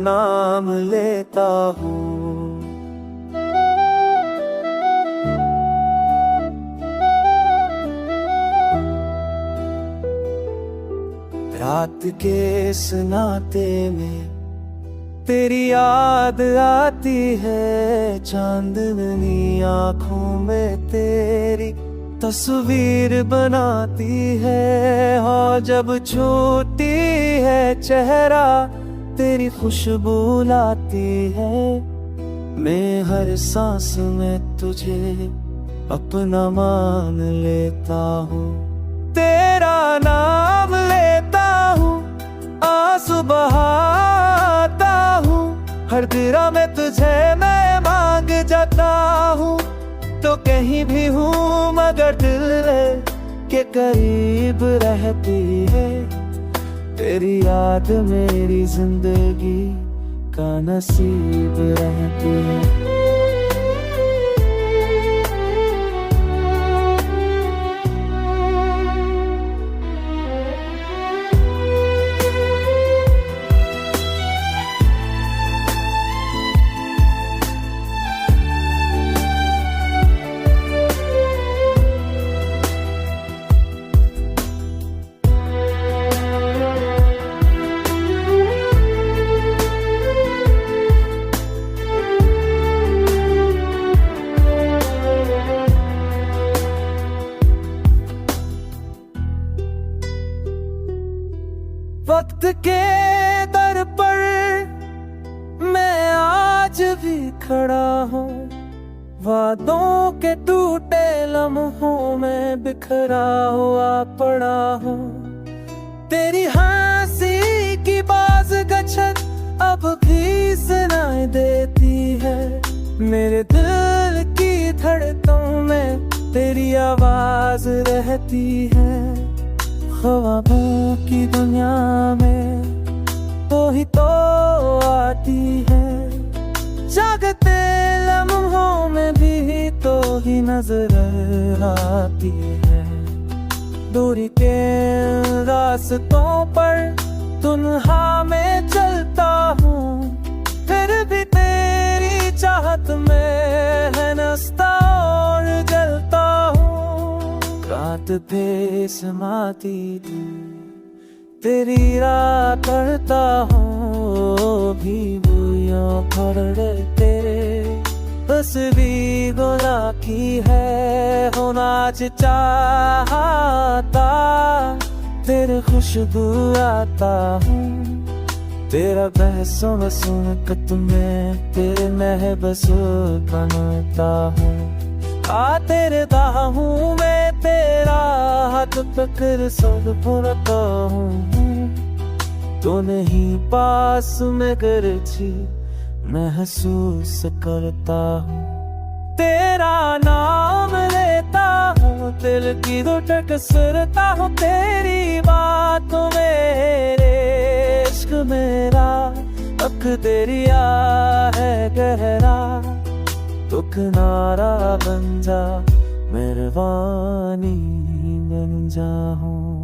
नाम लेता हूँ। रात के सन्नाटे में तेरी याद आती है, चांदनी आँखों में तेरी तस्वीर बनाती है। और जब छूती है चेहरा तेरी खुशबू लाती है। मैं हर सांस में तुझे अपना मान लेता हूँ। तेरा नाम लेता हूँ, आंसू बहाता हूँ, हर दिरा में तुझे मैं मांग जाता हूँ। तो कहीं भी हूँ मगर दिल के करीब रहती है। तेरी याद मेरी जिंदगी का नसीब रहती है। वक्त के दर पर मैं आज भी खड़ा हूँ, वादों के टूटे लम्हों में बिखरा हुआ पड़ा हूँ। तेरी हंसी की बाज गछत अब भी सुनाई देती है। मेरे दिल की धड़कनों में तेरी आवाज रहती है। ख्वाबों की दुनिया में तो ही तो आती है, जागते लम्हों में भी तो ही नजर आती है। दूरी के रास्तों पर तुन्हा में चलता हूँ, फिर भी तेरी चाहत में है नस्ता और जलता हूँ। रात पे समाती तेरी राह करता हूँ, भी बुयों पड़े तेरे तस्वीर गुना की है। होना चाहता तेरे खुशबू आता हूँ। तेरा बहसों में सुन कत में तेरे महबस बनता हूँ। आ तेरे दाहूं में तेरा हाथ पकड़ सब भरता हूँ। तो नहीं पास में गर्जी महसूस करता हूँ। तेरा नाम लेता हूँ, दिल की धड़कन सुनता हूँ। तेरी बातों मेरे इश्क मेरा अख दरिया है गहरा। तो किनारा बन जा, मेहरबानी बन जा हूँ।